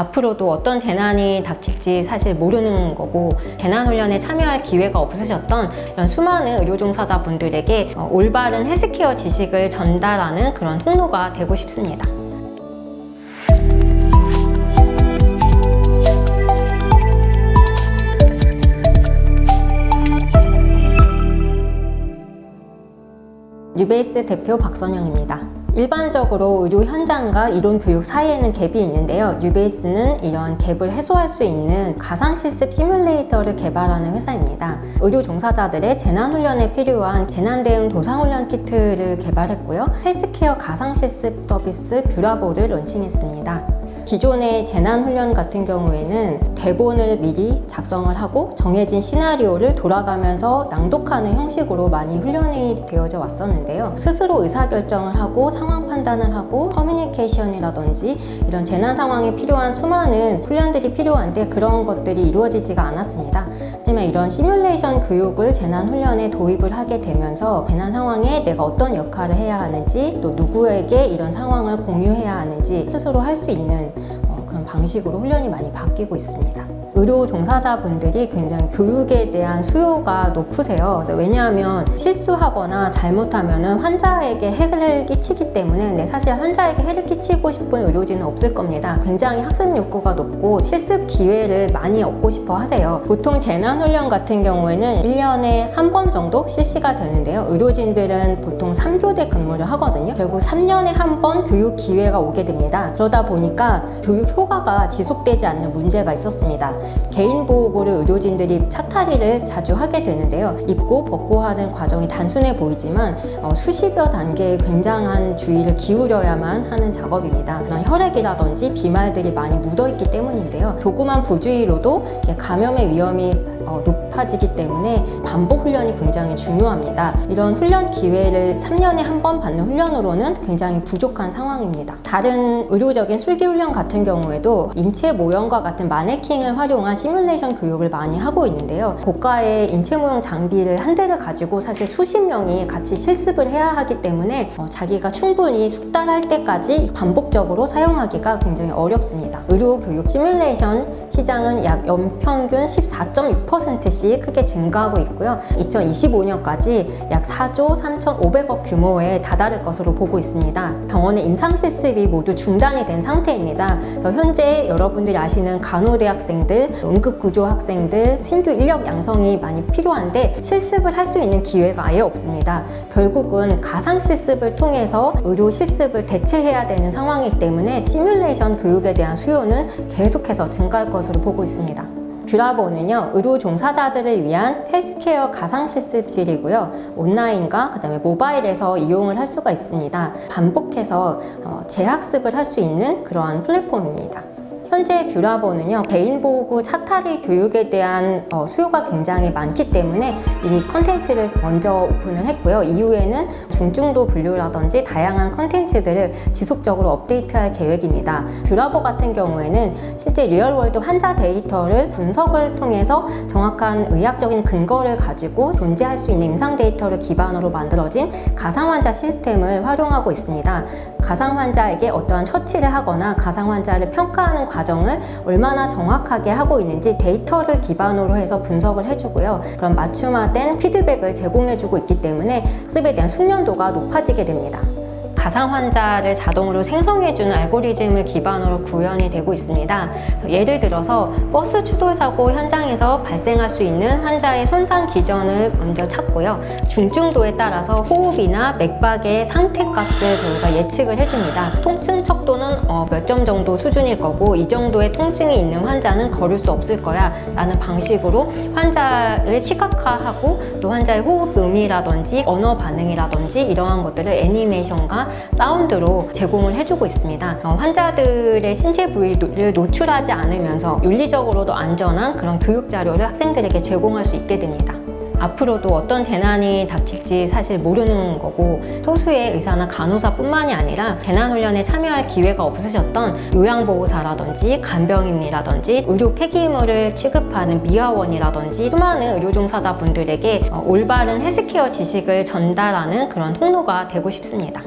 앞으로도 어떤 재난이 닥칠지 사실 모르는 거고, 재난훈련에 참여할 기회가 없으셨던 이런 수많은 의료 종사자분들에게 올바른 헬스케어 지식을 전달하는 그런 통로가 되고 싶습니다. 뉴베이스 대표 박선영입니다. 일반적으로 의료 현장과 이론 교육 사이에는 갭이 있는데요. 뉴베이스는 이런 갭을 해소할 수 있는 가상실습 시뮬레이터를 개발하는 회사입니다. 의료 종사자들의 재난훈련에 필요한 재난대응 도상훈련 키트를 개발했고요. 헬스케어 가상실습 서비스 뷰라보를 론칭했습니다. 기존의 재난훈련 같은 경우에는 대본을 미리 작성을 하고 정해진 시나리오를 돌아가면서 낭독하는 형식으로 많이 훈련이 되어져 왔었는데요. 스스로 의사결정을 하고 상황 판단을 하고 커뮤니케이션이라든지 이런 재난 상황에 필요한 수많은 훈련들이 필요한데 그런 것들이 이루어지지가 않았습니다. 하지만 이런 시뮬레이션 교육을 재난훈련에 도입을 하게 되면서 재난 상황에 내가 어떤 역할을 해야 하는지, 또 누구에게 이런 상황을 공유해야 하는지 스스로 할 수 있는 그런 방식으로 훈련이 많이 바뀌고 있습니다. 의료 종사자분들이 굉장히 교육에 대한 수요가 높으세요. 그래서 왜냐하면 실수하거나 잘못하면 환자에게 해를 끼치기 때문에 사실 환자에게 해를 끼치고 싶은 의료진은 없을 겁니다. 굉장히 학습 욕구가 높고 실습 기회를 많이 얻고 싶어 하세요. 보통 재난훈련 같은 경우에는 1년에 한 번 정도 실시가 되는데요. 의료진들은 보통 3교대 근무를 하거든요. 결국 3년에 한 번 교육 기회가 오게 됩니다. 그러다 보니까 교육 효과가 지속되지 않는 문제가 있었습니다. 개인보호구를 의료진들이 차타리를 자주 하게 되는데요. 입고 벗고 하는 과정이 단순해 보이지만 수십여 단계의 굉장한 주의를 기울여야만 하는 작업입니다. 그런 혈액이라든지 비말들이 많이 묻어있기 때문인데요. 조그만 부주의로도 감염의 위험이 높아지기 때문에 반복 훈련이 굉장히 중요합니다. 이런 훈련 기회를 3년에 한 번 받는 훈련으로는 굉장히 부족한 상황입니다. 다른 의료적인 술기 훈련 같은 경우에도 인체 모형과 같은 마네킹을 활용한 시뮬레이션 교육을 많이 하고 있는데요. 고가의 인체 모형 장비를 한 대를 가지고 사실 수십 명이 같이 실습을 해야 하기 때문에 자기가 충분히 숙달할 때까지 반복적으로 사용하기가 굉장히 어렵습니다. 의료교육 시뮬레이션 시장은 약 연평균 14.6%씩 크게 증가하고 있고요. 2025년까지 약 4조 3,500억 규모에 다다를 것으로 보고 있습니다. 병원의 임상실습이 모두 중단이 된 상태입니다. 그래서 현재 여러분들이 아시는 간호대학생들, 응급구조 학생들, 신규 인력 양성이 많이 필요한데 실습을 할 수 있는 기회가 아예 없습니다. 결국은 가상실습을 통해서 의료실습을 대체해야 되는 상황이기 때문에 시뮬레이션 교육에 대한 수요는 계속해서 증가할 것으로 보고 있습니다. 뷰라보는요, 의료 종사자들을 위한 헬스케어 가상실습실이고요. 온라인과 그다음에 모바일에서 이용을 할 수가 있습니다. 반복해서 재학습을 할 수 있는 그러한 플랫폼입니다. 현재 뷰라보는요, 개인보호구 차타리 교육에 대한 수요가 굉장히 많기 때문에 이 컨텐츠를 먼저 오픈을 했고요. 이후에는 중증도 분류라든지 다양한 컨텐츠들을 지속적으로 업데이트할 계획입니다. 뷰라보 같은 경우에는 실제 리얼월드 환자 데이터를 분석을 통해서 정확한 의학적인 근거를 가지고 존재할 수 있는 임상 데이터를 기반으로 만들어진 가상환자 시스템을 활용하고 있습니다. 가상환자에게 어떠한 처치를 하거나 가상환자를 평가하는 과정을 얼마나 정확하게 하고 있는지 데이터를 기반으로 해서 분석을 해주고요. 그런 맞춤화된 피드백을 제공해주고 있기 때문에 학습에 대한 숙련도가 높아지게 됩니다. 가상 환자를 자동으로 생성해주는 알고리즘을 기반으로 구현이 되고 있습니다. 예를 들어서 버스 추돌 사고 현장에서 발생할 수 있는 환자의 손상 기전을 먼저 찾고요. 중증도에 따라서 호흡이나 맥박의 상태 값을 저희가 예측을 해줍니다. 통증 척도는 몇 점 정도 수준일 거고 이 정도의 통증이 있는 환자는 걸을 수 없을 거야 라는 방식으로 환자를 시각화하고 또 환자의 호흡 음이라든지 언어 반응이라든지 이러한 것들을 애니메이션과 사운드로 제공을 해주고 있습니다. 환자들의 신체 부위를 노출하지 않으면서 윤리적으로도 안전한 그런 교육 자료를 학생들에게 제공할 수 있게 됩니다. 앞으로도 어떤 재난이 닥칠지 사실 모르는 거고, 소수의 의사나 간호사뿐만이 아니라 재난훈련에 참여할 기회가 없으셨던 요양보호사라든지 간병인이라든지 의료 폐기물을 취급하는 미화원이라든지 수많은 의료 종사자분들에게 올바른 헬스케어 지식을 전달하는 그런 통로가 되고 싶습니다.